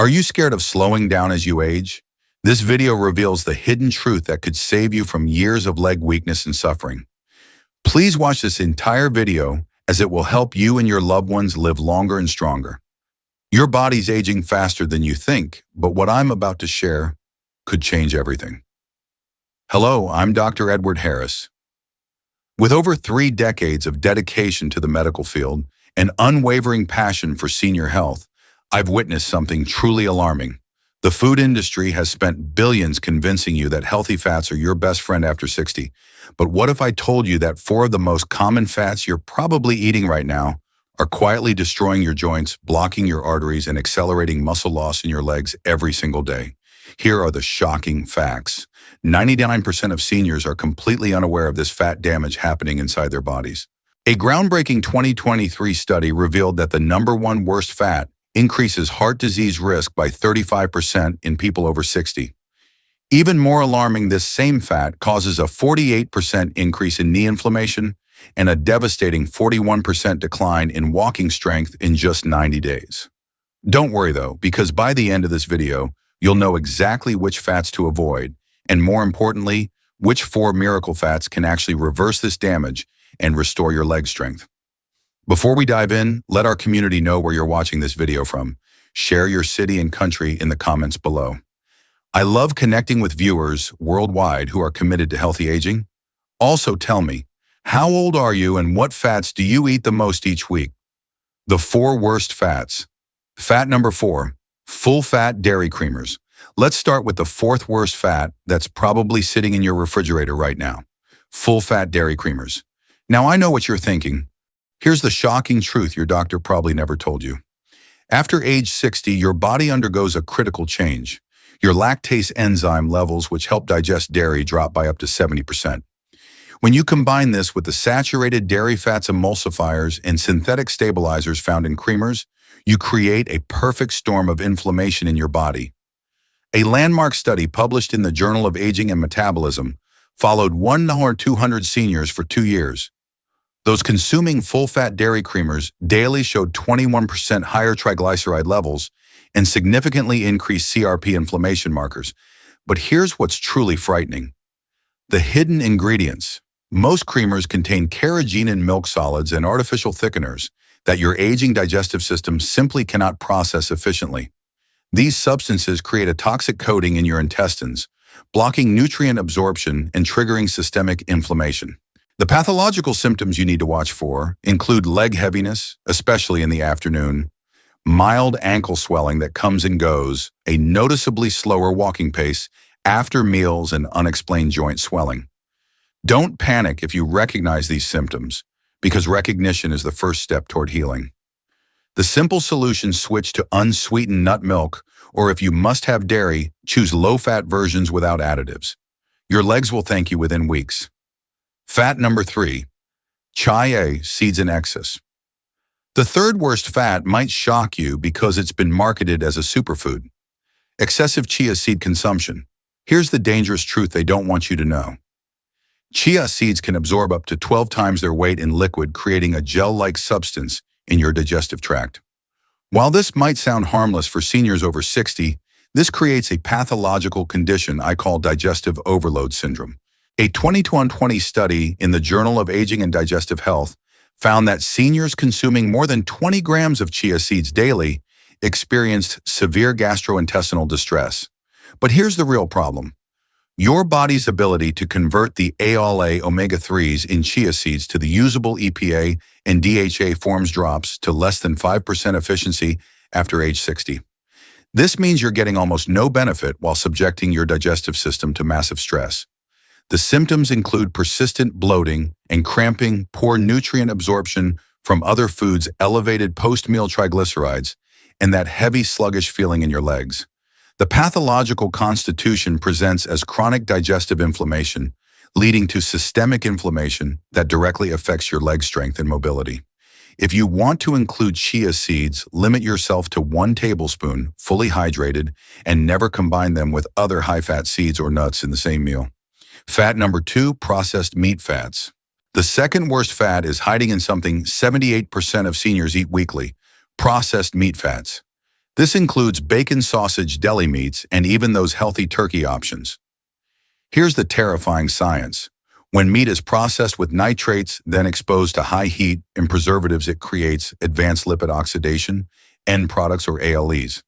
Are you scared of slowing down as you age? This video reveals the hidden truth that could save you from years of leg weakness and suffering. Please watch this entire video as it will help you and your loved ones live longer and stronger. Your body's aging faster than you think, but what I'm about to share could change everything. Hello, I'm Dr. Edward Harris. With over 3 decades of dedication to the medical field and unwavering passion for senior health, I've witnessed something truly alarming. The food industry has spent billions convincing you that healthy fats are your best friend after 60. But what if I told you that 4 of the most common fats you're probably eating right now are quietly destroying your joints, blocking your arteries, and accelerating muscle loss in your legs every single day? Here are the shocking facts. 99% of seniors are completely unaware of this fat damage happening inside their bodies. A groundbreaking 2023 study revealed that the #1 worst fat increases heart disease risk by 35% in people over 60. Even more alarming, this same fat causes a 48% increase in knee inflammation and a devastating 41% decline in walking strength in just 90 days. Don't worry though, because by the end of this video, you'll know exactly which fats to avoid, and more importantly, which 4 miracle fats can actually reverse this damage and restore your leg strength. Before we dive in, let our community know where you're watching this video from. Share your city and country in the comments below. I love connecting with viewers worldwide who are committed to healthy aging. Also tell me, how old are you and what fats do you eat the most each week? The 4 worst fats. Fat number 4, full-fat dairy creamers. Let's start with the 4th worst fat that's probably sitting in your refrigerator right now. Full-fat dairy creamers. Now I know what you're thinking. Here's the shocking truth your doctor probably never told you. After age 60, your body undergoes a critical change. Your lactase enzyme levels, which help digest dairy, drop by up to 70%. When you combine this with the saturated dairy fats emulsifiers and synthetic stabilizers found in creamers, you create a perfect storm of inflammation in your body. A landmark study published in the Journal of Aging and Metabolism followed 1,200 seniors for 2 years. Those consuming full-fat dairy creamers daily showed 21% higher triglyceride levels and significantly increased CRP inflammation markers. But here's what's truly frightening. The hidden ingredients. Most creamers contain carrageenan milk solids and artificial thickeners that your aging digestive system simply cannot process efficiently. These substances create a toxic coating in your intestines, blocking nutrient absorption and triggering systemic inflammation. The pathological symptoms you need to watch for include leg heaviness, especially in the afternoon, mild ankle swelling that comes and goes, a noticeably slower walking pace after meals, and unexplained joint swelling. Don't panic if you recognize these symptoms, because recognition is the first step toward healing. The simple solution: switch to unsweetened nut milk, or if you must have dairy, choose low-fat versions without additives. Your legs will thank you within weeks. Fat number 3, chia seeds in excess. The 3rd worst fat might shock you because it's been marketed as a superfood. Excessive chia seed consumption. Here's the dangerous truth they don't want you to know. Chia seeds can absorb up to 12 times their weight in liquid, creating a gel-like substance in your digestive tract. While this might sound harmless for seniors over 60, this creates a pathological condition I call digestive overload syndrome. A 2020 study in the Journal of Aging and Digestive Health found that seniors consuming more than 20 grams of chia seeds daily experienced severe gastrointestinal distress. But here's the real problem. Your body's ability to convert the ALA omega-3s in chia seeds to the usable EPA and DHA forms drops to less than 5% efficiency after age 60. This means you're getting almost no benefit while subjecting your digestive system to massive stress. The symptoms include persistent bloating and cramping, poor nutrient absorption from other foods, elevated post-meal triglycerides, and that heavy, sluggish feeling in your legs. The pathological constitution presents as chronic digestive inflammation, leading to systemic inflammation that directly affects your leg strength and mobility. If you want to include chia seeds, limit yourself to 1 tablespoon, fully hydrated, and never combine them with other high-fat seeds or nuts in the same meal. Fat number 2, processed meat fats. The 2nd worst fat is hiding in something 78% of seniors eat weekly: processed meat fats. This includes bacon, sausage, deli meats, and even those healthy turkey options. Here's the terrifying science. When meat is processed with nitrates, then exposed to high heat and preservatives, it creates advanced lipid oxidation, end products or ALEs.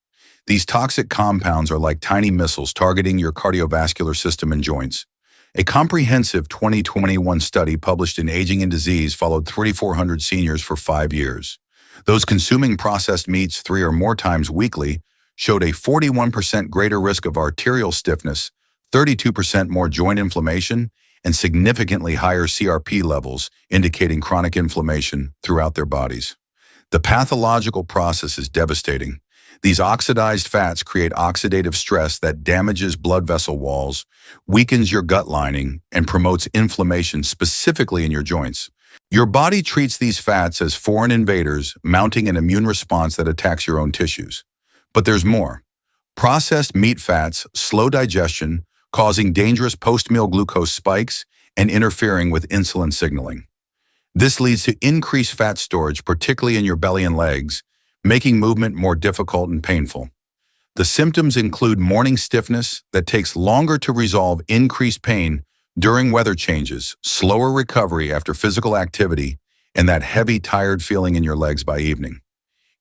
These toxic compounds are like tiny missiles targeting your cardiovascular system and joints. A comprehensive 2021 study published in Aging and Disease followed 3,400 seniors for 5 years. Those consuming processed meats 3 or more times weekly showed a 41% greater risk of arterial stiffness, 32% more joint inflammation, and significantly higher CRP levels, indicating chronic inflammation throughout their bodies. The pathological process is devastating. These oxidized fats create oxidative stress that damages blood vessel walls, weakens your gut lining, and promotes inflammation specifically in your joints. Your body treats these fats as foreign invaders, mounting an immune response that attacks your own tissues. But there's more. Processed meat fats slow digestion, causing dangerous post-meal glucose spikes and interfering with insulin signaling. This leads to increased fat storage, particularly in your belly and legs, making movement more difficult and painful. The symptoms include morning stiffness that takes longer to resolve, increased pain during weather changes, slower recovery after physical activity, and that heavy, tired feeling in your legs by evening.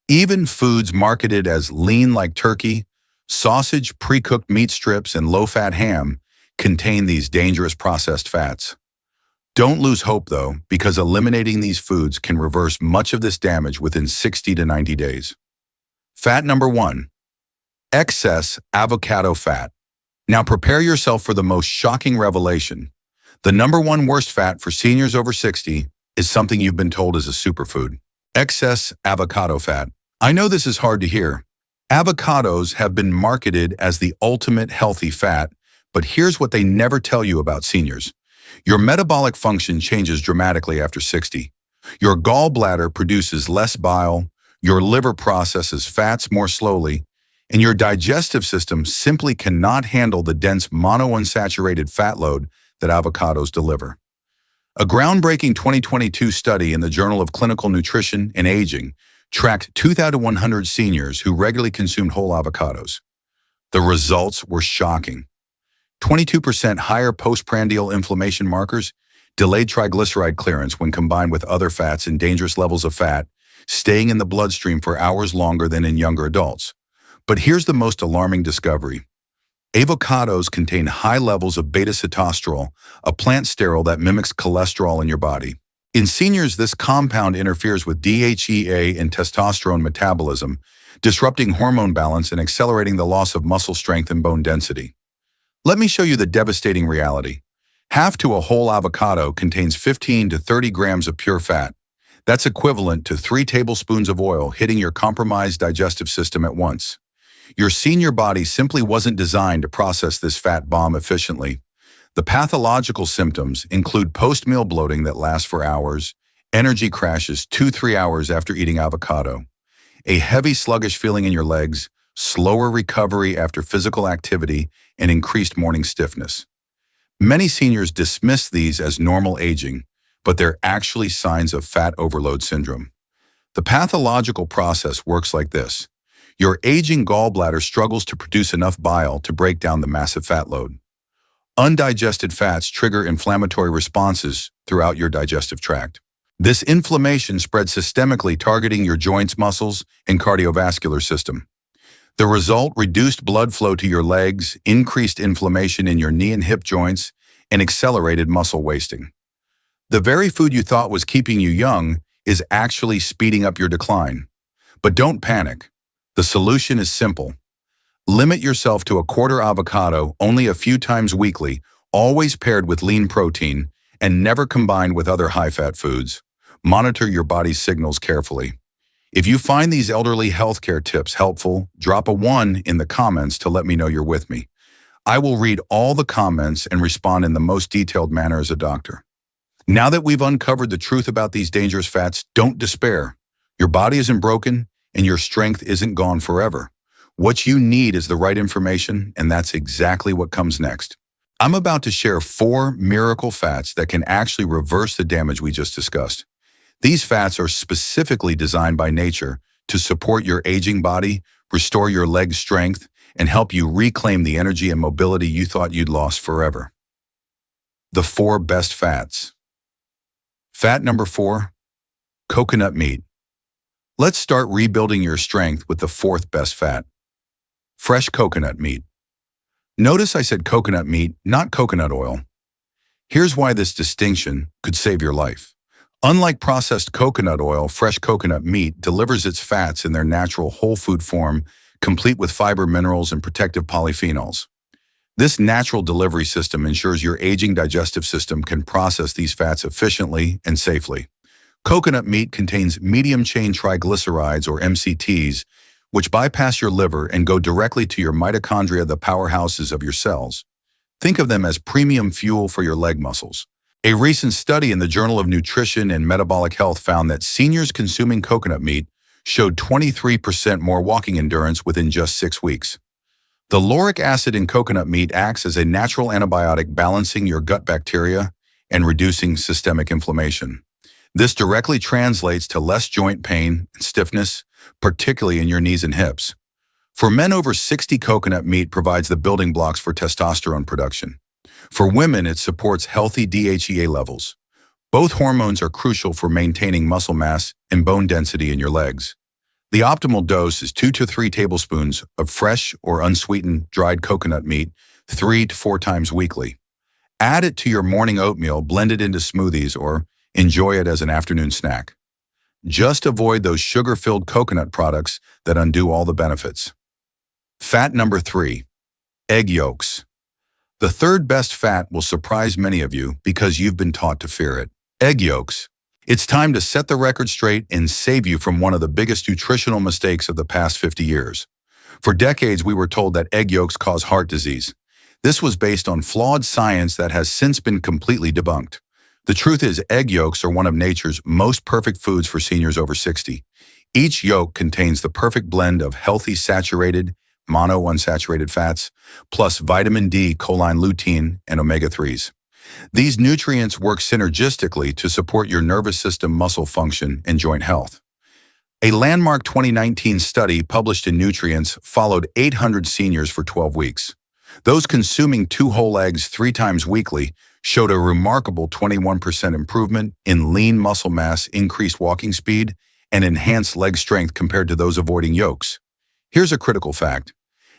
Even foods marketed as lean like turkey, sausage, pre-cooked meat strips, and low-fat ham contain these dangerous processed fats. Don't lose hope, though, because eliminating these foods can reverse much of this damage within 60 to 90 days. Fat number 1, excess avocado fat. Now prepare yourself for the most shocking revelation. The number 1 worst fat for seniors over 60 is something you've been told is a superfood: excess avocado fat. I know this is hard to hear. Avocados have been marketed as the ultimate healthy fat, but here's what they never tell you about seniors. Your metabolic function changes dramatically after 60. Your gallbladder produces less bile, your liver processes fats more slowly, and your digestive system simply cannot handle the dense monounsaturated fat load that avocados deliver. A groundbreaking 2022 study in the Journal of Clinical Nutrition and Aging tracked 2,100 seniors who regularly consumed whole avocados. The results were shocking. 22% higher postprandial inflammation markers, delayed triglyceride clearance when combined with other fats, and dangerous levels of fat staying in the bloodstream for hours longer than in younger adults. But here's the most alarming discovery. Avocados contain high levels of beta-sitosterol, a plant sterol that mimics cholesterol in your body. In seniors, this compound interferes with DHEA and testosterone metabolism, disrupting hormone balance and accelerating the loss of muscle strength and bone density. Let me show you the devastating reality. Half to a whole avocado contains 15 to 30 grams of pure fat. That's equivalent to 3 tablespoons of oil hitting your compromised digestive system at once. Your senior body simply wasn't designed to process this fat bomb efficiently. The pathological symptoms include post-meal bloating that lasts for hours, energy crashes 2-3 hours after eating avocado, a heavy sluggish feeling in your legs, slower recovery after physical activity, and increased morning stiffness. Many seniors dismiss these as normal aging, but they're actually signs of fat overload syndrome. The pathological process works like this. Your aging gallbladder struggles to produce enough bile to break down the massive fat load. Undigested fats trigger inflammatory responses throughout your digestive tract. This inflammation spreads systemically, targeting your joints, muscles, and cardiovascular system. The result: reduced blood flow to your legs, increased inflammation in your knee and hip joints, and accelerated muscle wasting. The very food you thought was keeping you young is actually speeding up your decline. But don't panic. The solution is simple. Limit yourself to a quarter avocado only a few times weekly, always paired with lean protein, and never combined with other high-fat foods. Monitor your body's signals carefully. If you find these elderly healthcare tips helpful, drop a 1 in the comments to let me know you're with me. I will read all the comments and respond in the most detailed manner as a doctor. Now that we've uncovered the truth about these dangerous fats, don't despair. Your body isn't broken, and your strength isn't gone forever. What you need is the right information, and that's exactly what comes next. I'm about to share 4 miracle fats that can actually reverse the damage we just discussed. These fats are specifically designed by nature to support your aging body, restore your leg strength, and help you reclaim the energy and mobility you thought you'd lost forever. The 4 best fats. Fat number 4, coconut meat. Let's start rebuilding your strength with the 4th best fat, fresh coconut meat. Notice I said coconut meat, not coconut oil. Here's why this distinction could save your life. Unlike processed coconut oil, fresh coconut meat delivers its fats in their natural whole food form, complete with fiber minerals and protective polyphenols. This natural delivery system ensures your aging digestive system can process these fats efficiently and safely. Coconut meat contains medium-chain triglycerides, or MCTs, which bypass your liver and go directly to your mitochondria, the powerhouses of your cells. Think of them as premium fuel for your leg muscles. A recent study in the Journal of Nutrition and Metabolic Health found that seniors consuming coconut meat showed 23% more walking endurance within just 6 weeks. The lauric acid in coconut meat acts as a natural antibiotic, balancing your gut bacteria and reducing systemic inflammation. This directly translates to less joint pain and stiffness, particularly in your knees and hips. For men over 60, coconut meat provides the building blocks for testosterone production. For women, it supports healthy DHEA levels. Both hormones are crucial for maintaining muscle mass and bone density in your legs. The optimal dose is 2 to 3 tablespoons of fresh or unsweetened dried coconut meat 3 to 4 times weekly. Add it to your morning oatmeal, blend it into smoothies, or enjoy it as an afternoon snack. Just avoid those sugar-filled coconut products that undo all the benefits. Fat number 3, egg yolks. The 3rd best fat will surprise many of you because you've been taught to fear it. Egg yolks. It's time to set the record straight and save you from one of the biggest nutritional mistakes of the past 50 years. For decades, we were told that egg yolks cause heart disease. This was based on flawed science that has since been completely debunked. The truth is, egg yolks are one of nature's most perfect foods for seniors over 60. Each yolk contains the perfect blend of healthy saturated, monounsaturated fats, plus vitamin D, choline, lutein, and omega-3s. These nutrients work synergistically to support your nervous system, muscle function, and joint health. A landmark 2019 study published in Nutrients followed 800 seniors for 12 weeks. Those consuming 2 whole eggs 3 times weekly showed a remarkable 21% improvement in lean muscle mass, increased walking speed, and enhanced leg strength compared to those avoiding yolks. Here's a critical fact.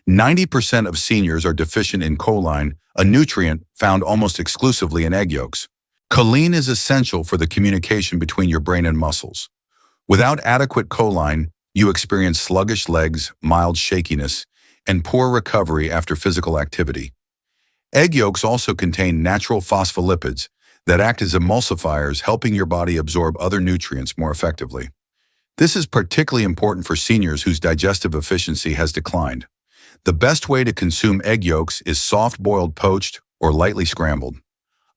90% of seniors are deficient in choline, a nutrient found almost exclusively in egg yolks. Choline is essential for the communication between your brain and muscles. Without adequate choline, you experience sluggish legs, mild shakiness, and poor recovery after physical activity. Egg yolks also contain natural phospholipids that act as emulsifiers, helping your body absorb other nutrients more effectively. This is particularly important for seniors whose digestive efficiency has declined. The best way to consume egg yolks is soft-boiled, poached, or lightly scrambled.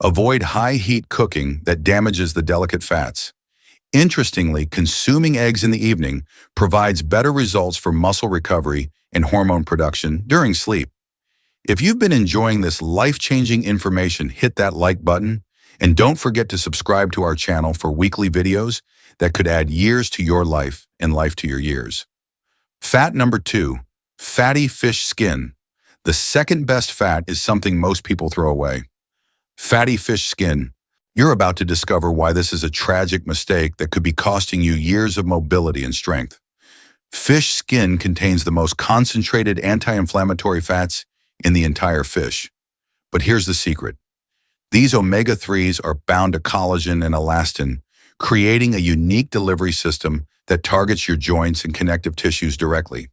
Avoid high-heat cooking that damages the delicate fats. Interestingly, consuming eggs in the evening provides better results for muscle recovery and hormone production during sleep. If you've been enjoying this life-changing information, hit that like button, and don't forget to subscribe to our channel for weekly videos that could add years to your life and life to your years. Fat number 2, fatty fish skin. The 2nd best fat is something most people throw away. Fatty fish skin. You're about to discover why this is a tragic mistake that could be costing you years of mobility and strength. Fish skin contains the most concentrated anti-inflammatory fats in the entire fish. But here's the secret. These omega-3s are bound to collagen and elastin, creating a unique delivery system that targets your joints and connective tissues directly.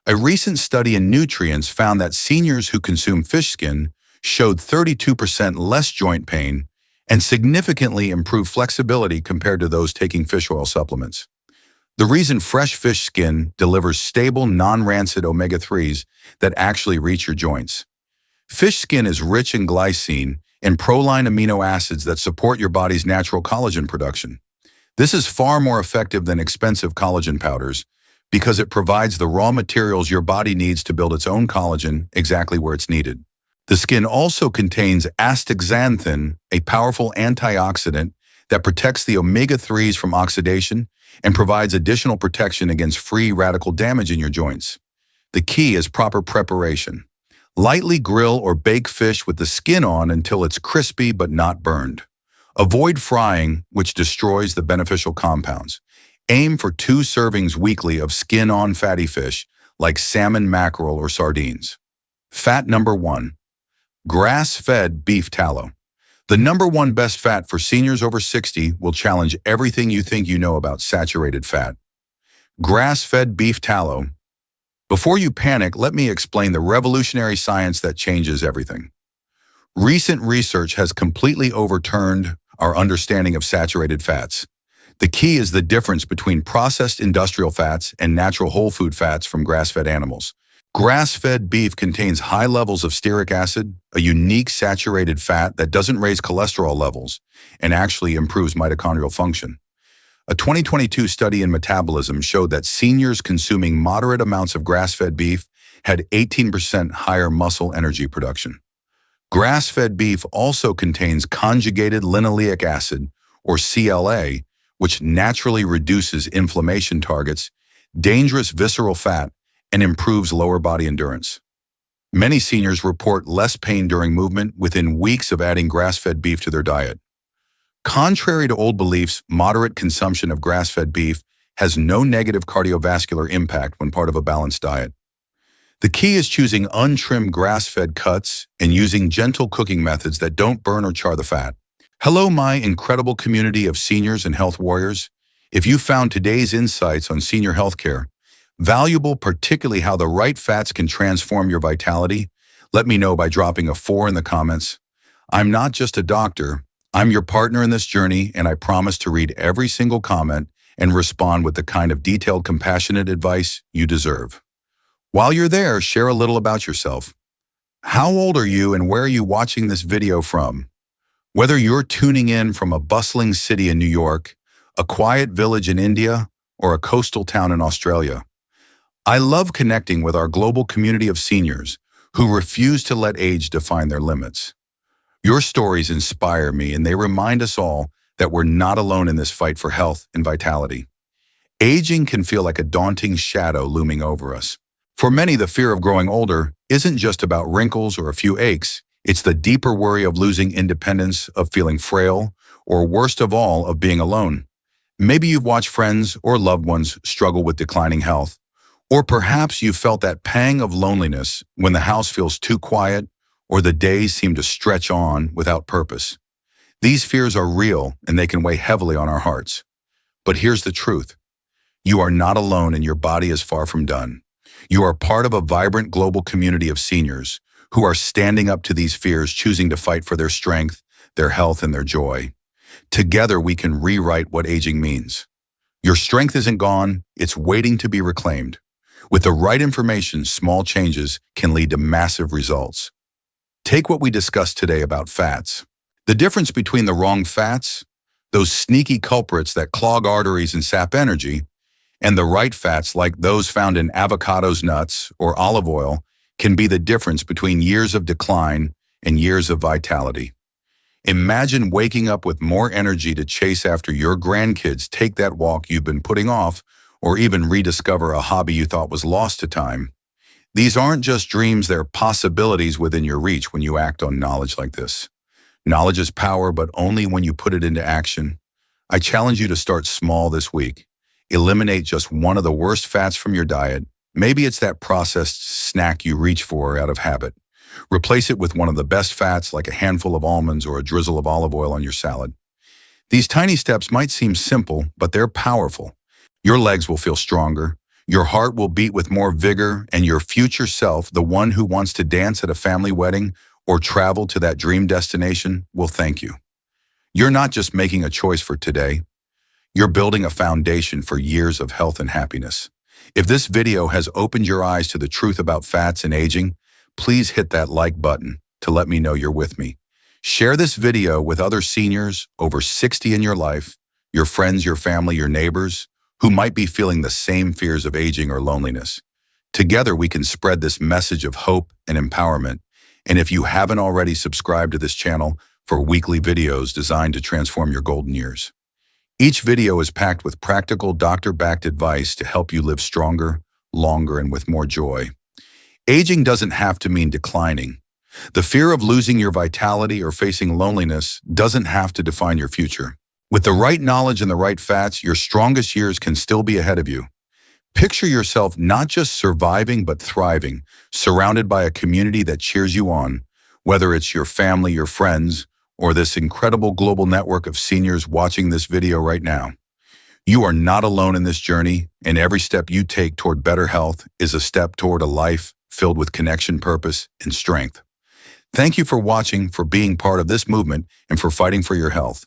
A recent study in Nutrients found that seniors who consume fish skin showed 32% less joint pain and significantly improved flexibility compared to those taking fish oil supplements. The reason: fresh fish skin delivers stable, non-rancid omega-3s that actually reach your joints. Fish skin is rich in glycine and proline amino acids that support your body's natural collagen production. This is far more effective than expensive collagen powders because it provides the raw materials your body needs to build its own collagen exactly where it's needed. The skin also contains astaxanthin, a powerful antioxidant that protects the omega-3s from oxidation and provides additional protection against free radical damage in your joints. The key is proper preparation. Lightly grill or bake fish with the skin on until it's crispy but not burned. Avoid frying, which destroys the beneficial compounds. Aim for 2 servings weekly of skin-on fatty fish like salmon, mackerel, or sardines. Fat number 1. Grass-fed beef tallow. The number 1 best fat for seniors over 60 will challenge everything you think you know about saturated fat. Grass-fed beef tallow. Before you panic, let me explain the revolutionary science that changes everything. Recent research has completely overturned our understanding of saturated fats. The key is the difference between processed industrial fats and natural whole food fats from grass-fed animals. Grass-fed beef contains high levels of stearic acid, a unique saturated fat that doesn't raise cholesterol levels and actually improves mitochondrial function. A 2022 study in Metabolism showed that seniors consuming moderate amounts of grass-fed beef had 18% higher muscle energy production. Grass-fed beef also contains conjugated linoleic acid, or CLA, which naturally reduces inflammation targets, dangerous visceral fat, and improves lower body endurance. Many seniors report less pain during movement within weeks of adding grass-fed beef to their diet. Contrary to old beliefs, moderate consumption of grass-fed beef has no negative cardiovascular impact when part of a balanced diet. The key is choosing untrimmed grass-fed cuts and using gentle cooking methods that don't burn or char the fat. Hello, my incredible community of seniors and health warriors. If you found today's insights on senior healthcare valuable, particularly how the right fats can transform your vitality, let me know by dropping a 4 in the comments. I'm not just a doctor. I'm your partner in this journey, and I promise to read every single comment and respond with the kind of detailed, compassionate advice you deserve. While you're there, share a little about yourself. How old are you and where are you watching this video from? Whether you're tuning in from a bustling city in New York, a quiet village in India, or a coastal town in Australia, I love connecting with our global community of seniors who refuse to let age define their limits. Your stories inspire me, and they remind us all that we're not alone in this fight for health and vitality. Aging can feel like a daunting shadow looming over us. For many, the fear of growing older isn't just about wrinkles or a few aches. It's the deeper worry of losing independence, of feeling frail, or worst of all, of being alone. Maybe you've watched friends or loved ones struggle with declining health, or perhaps you've felt that pang of loneliness when the house feels too quiet or the days seem to stretch on without purpose. These fears are real and they can weigh heavily on our hearts. But here's the truth. You are not alone and your body is far from done. You are part of a vibrant global community of seniors who are standing up to these fears, choosing to fight for their strength, their health, and their joy. Together, we can rewrite what aging means. Your strength isn't gone, it's waiting to be reclaimed. With the right information, small changes can lead to massive results. Take what we discussed today about fats. The difference between the wrong fats, those sneaky culprits that clog arteries and sap energy, and the right fats like those found in avocados, nuts, or olive oil can be the difference between years of decline and years of vitality. Imagine waking up with more energy to chase after your grandkids, take that walk you've been putting off, or even rediscover a hobby you thought was lost to time. These aren't just dreams, they're possibilities within your reach when you act on knowledge like this. Knowledge is power, but only when you put it into action. I challenge you to start small this week. Eliminate just one of the worst fats from your diet. Maybe it's that processed snack you reach for out of habit. Replace it with one of the best fats, like a handful of almonds or a drizzle of olive oil on your salad. These tiny steps might seem simple, but they're powerful. Your legs will feel stronger. Your heart will beat with more vigor, and your future self, the one who wants to dance at a family wedding or travel to that dream destination, will thank you. You're not just making a choice for today. You're building a foundation for years of health and happiness. If this video has opened your eyes to the truth about fats and aging, please hit that like button to let me know you're with me. Share this video with other seniors over 60 in your life, your friends, your family, your neighbors, who might be feeling the same fears of aging or loneliness. Together, we can spread this message of hope and empowerment. And if you haven't already subscribed to this channel for weekly videos designed to transform your golden years. Each video is packed with practical, doctor-backed advice to help you live stronger, longer, and with more joy. Aging doesn't have to mean declining. The fear of losing your vitality or facing loneliness doesn't have to define your future. With the right knowledge and the right FATS, your strongest years can still be ahead of you. Picture yourself not just surviving but thriving, surrounded by a community that cheers you on, whether it's your family, your friends, or this incredible global network of seniors watching this video right now. You are not alone in this journey, and every step you take toward better health is a step toward a life filled with connection, purpose, and strength. Thank you for watching, for being part of this movement, and for fighting for your health.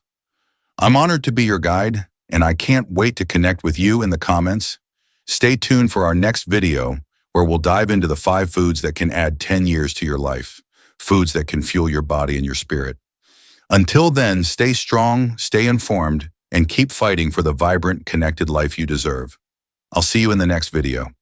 I'm honored to be your guide, and I can't wait to connect with you in the comments. Stay tuned for our next video, where we'll dive into the 5 foods that can add 10 years to your life, foods that can fuel your body and your spirit. Until then, stay strong, stay informed, and keep fighting for the vibrant, connected life you deserve. I'll see you in the next video.